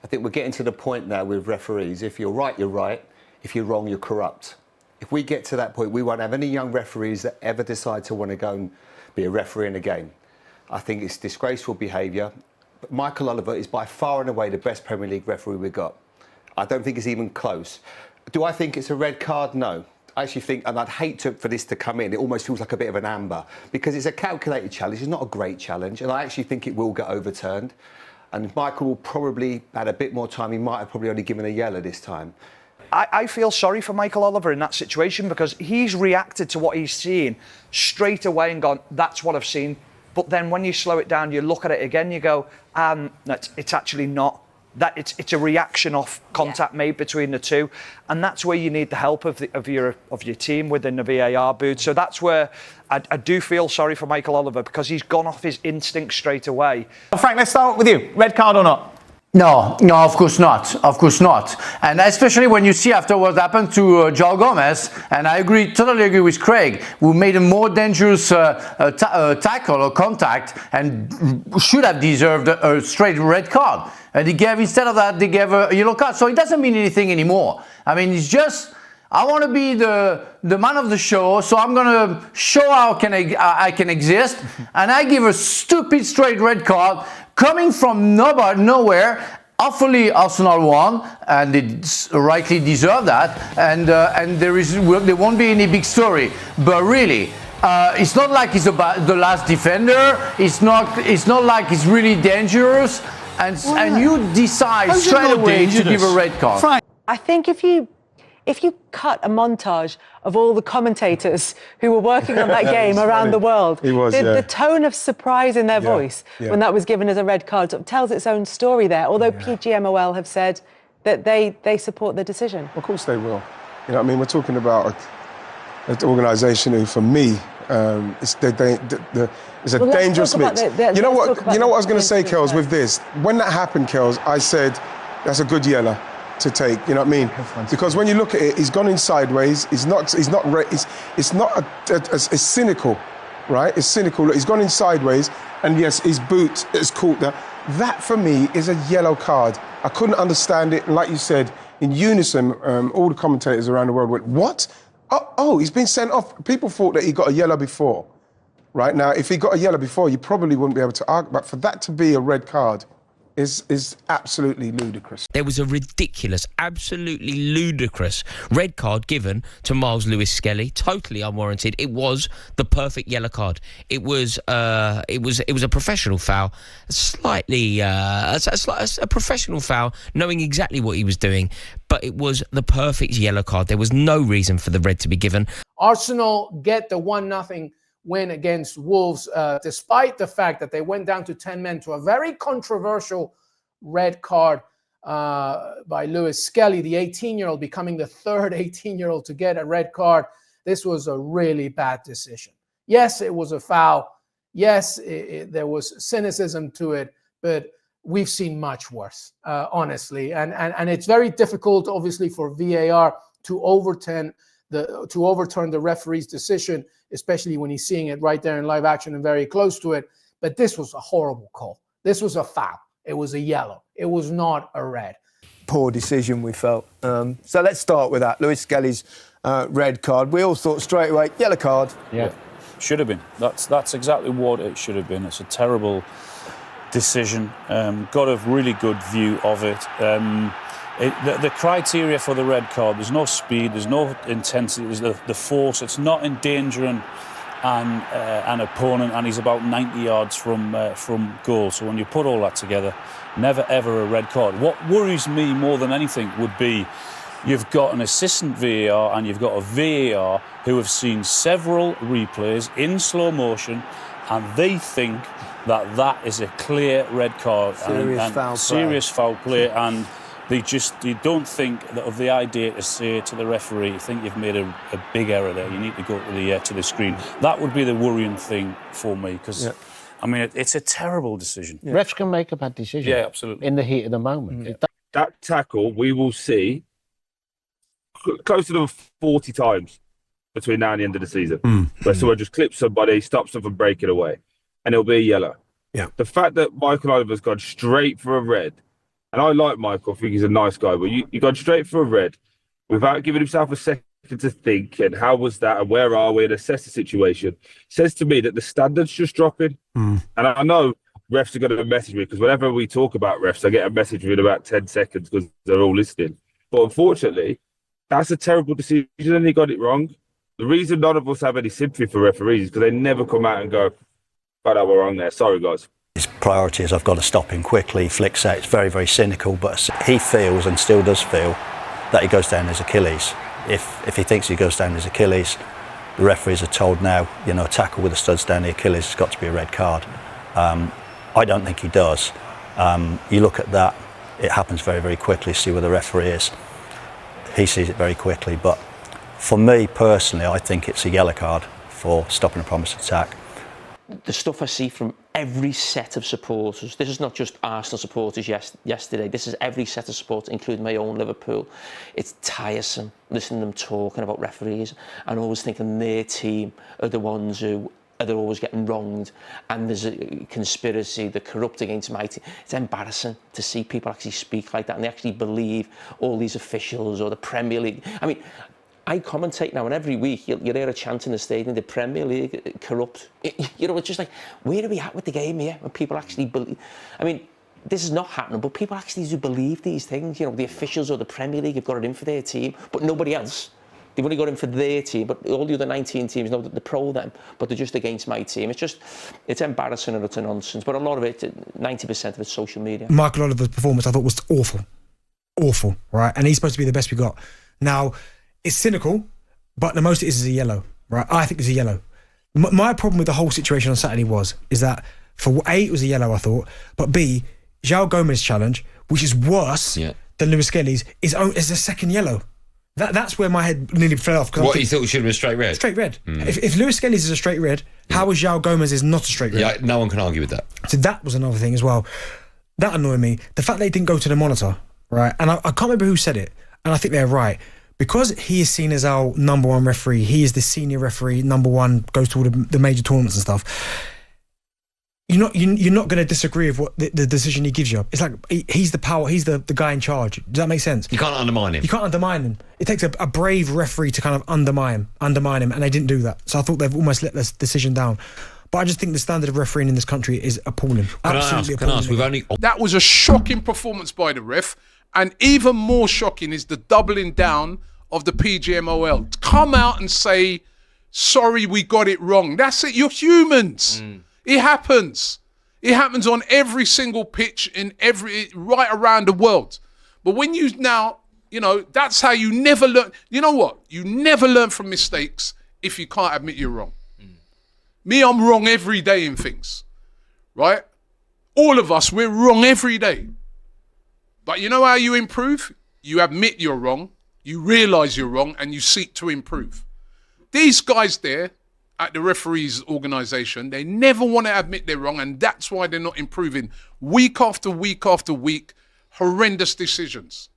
I think we're getting to the point now with referees. If you're right, you're right. If you're wrong, you're corrupt. If we get to that point, we won't have any young referees that ever decide to want to go and be a referee in a game. I think it's disgraceful behaviour. But Michael Oliver is by far and away the best Premier League referee we've got. I don't think it's even close. Do I think it's a red card? No. I actually think, and I'd hate for this to come in, it almost feels like a bit of an amber, because it's a calculated challenge. It's not a great challenge, and I actually think it will get overturned. And Michael will probably, had a bit more time, he might have probably only given a yellow this time. I feel sorry for Michael Oliver in that situation, because he's reacted to what he's seen straight away and gone, that's what I've seen. But then when you slow it down, you look at it again, you go, it's actually not. That it's a reaction off contact made between the two, and that's where you need the help of your team within the VAR booth. So that's where I do feel sorry for Michael Oliver, because he's gone off his instinct straight away. Frank, let's start with you. Red card or not? No, of course not. Of course not. And especially when you see after what happened to Joao Gomez, and I totally agree with Craig, who made a more dangerous tackle or contact and should have deserved a straight red card. And instead of that, they gave a yellow card. So it doesn't mean anything anymore. I mean, it's just, I want to be the man of the show, so I'm going to show how I can exist. And I give a stupid straight red card coming from nowhere. Hopefully Arsenal won, and they rightly deserve that. And there won't be any big story. But really, it's not like he's about the last defender. It's not like he's really dangerous. And you decide straight away to give a red card. Frank. I think if you cut a montage of all the commentators who were working on that game around the world, the tone of surprise in their voice when that was given as a red card sort of tells its own story there, although PGMOL have said that they support the decision. Of course they will. You know what I mean? We're talking about an organisation who, for me, it's a dangerous mix. You know what I was going to say, Kels, with this? When that happened, Kels, I said, that's a good yellow to take, you know what I mean? Because when you look at it, he's gone in sideways. It's cynical, right? It's cynical. Look, he's gone in sideways, and yes, his boot is caught there. That for me is a yellow card. I couldn't understand it. And like you said, in unison, all the commentators around the world went, "What? Oh, he's been sent off." People thought that he got a yellow before. Right now, if he got a yellow before, you probably wouldn't be able to argue. But for that to be a red card is absolutely ludicrous. There was a ridiculous, absolutely ludicrous red card given to Miles Lewis-Skelly, totally unwarranted. It was the perfect yellow card. It was a professional foul, slightly a professional foul, knowing exactly what he was doing, but it was the perfect yellow card. There was no reason for the red to be given. Arsenal get the 1-0 win against Wolves, despite the fact that they went down to 10 men to a very controversial red card by Lewis-Skelly, the 18-year-old, becoming the third 18-year-old to get a red card. This was a really bad decision. Yes, it was a foul. Yes, there was cynicism to it, but we've seen much worse, honestly. And it's very difficult, obviously, for VAR to overturn the referee's decision, especially when he's seeing it right there in live action and very close to it. But this was a horrible call. This was a foul. It was a yellow. It was not a red. Poor decision, we felt. So let's start with that. Lewis-Skelly's red card. We all thought straight away, yellow card. Yeah, should have been. That's exactly what it should have been. It's a terrible decision. Got a really good view of it. The criteria for the red card, there's no speed, there's no intensity, there's the force. It's not endangering an opponent, and he's about 90 yards from goal. So when you put all that together, never ever a red card. What worries me more than anything would be you've got an assistant VAR and you've got a VAR who have seen several replays in slow motion, and they think that is a clear red card and serious foul play, and they don't think that of the idea to say to the referee, "I think you've made a big error there. You need to go to the screen." That would be the worrying thing for me, because I mean it's a terrible decision. Refs can make a bad decision. Yeah, absolutely. In the heat of the moment. That tackle we will see close to them 40 times between now and the end of the season, where someone just clips somebody, stops them from breaking away, and it'll be a yellow. Yeah. The fact that Michael Oliver's gone straight for a red And I like Michael. I think he's a nice guy. But you gone straight for a red without giving himself a second to think. And how was that? And where are we? And assess the situation. Says to me that the standard's just dropping. And I know refs are going to message me because whenever we talk about refs, I get a message within about 10 seconds because they're all listening. But unfortunately, that's a terrible decision and he got it wrong. The reason none of us have any sympathy for referees is because they never come out and go, "Oh, no, we're wrong there. Sorry, guys." His priority is I've got to stop him quickly. He flicks out. It's very, very cynical, but he feels and still does feel that he goes down his Achilles. If he thinks he goes down his Achilles, the referees are told now, you know, a tackle with the studs down the Achilles has got to be a red card. I don't think he does. You look at that, it happens very, very quickly. See where the referee is. He sees it very quickly, but for me personally, I think it's a yellow card for stopping a promised attack. The stuff I see from every set of supporters, this is not just Arsenal supporters yesterday, this is every set of supporters, including my own Liverpool. It's tiresome listening to them talking about referees and always thinking their team are the ones who are always getting wronged and there's a conspiracy, they're corrupt against my team. It's embarrassing to see people actually speak like that and they actually believe all these officials or the Premier League. I mean, I commentate now, and every week you'll hear a chant in the stadium, the Premier League corrupt. You know, it's just like, where are we at with the game here? When people actually believe... I mean, this is not happening, but people actually do believe these things. You know, the officials or the Premier League have got it in for their team, but nobody else. They've only got in for their team, but all the other 19 teams know that they're pro them, but they're just against my team. It's embarrassing and utter nonsense, but a lot of it, 90% of it's social media. Michael Oliver's performance, I thought, was awful. Awful, right? And he's supposed to be the best we got. Now, it's cynical, but the most it is a yellow, right? I think it's a yellow. My problem with the whole situation on Saturday is that for A, it was a yellow, I thought, but B, João Gomez's challenge, which is worse than Lewis-Skelly's, is a second yellow. That's where my head nearly fell off. What, you thought it should have been straight red? Straight red. If Lewis-Skelly's is a straight red, how is João Gomez's not a straight red? Yeah, no one can argue with that. So that was another thing as well. That annoyed me. The fact they didn't go to the monitor, right? And I can't remember who said it, and I think they're right. Because he is seen as our number one referee, he is the senior referee, number one, goes to all the major tournaments and stuff. You're not going to disagree with what the decision he gives you. It's like he's the power, he's the guy in charge. Does that make sense? You can't undermine him. You can't undermine him. It takes a brave referee to kind of undermine him, and they didn't do that. So I thought they've almost let this decision down. But I just think the standard of refereeing in this country is appalling. Absolutely appalling. That was a shocking performance by the ref. And even more shocking is the doubling down of the PGMOL. To come out and say, sorry, we got it wrong. That's it. You're humans. It happens. It happens on every single pitch right around the world. But when you now, you know, that's how you never learn. You know what? You never learn from mistakes if you can't admit you're wrong. Me, I'm wrong every day in things, right? All of us, we're wrong every day. But you know how you improve? You admit you're wrong, you realise you're wrong, and you seek to improve. These guys there at the referees organisation, they never want to admit they're wrong, and that's why they're not improving. Week after week after week, horrendous decisions.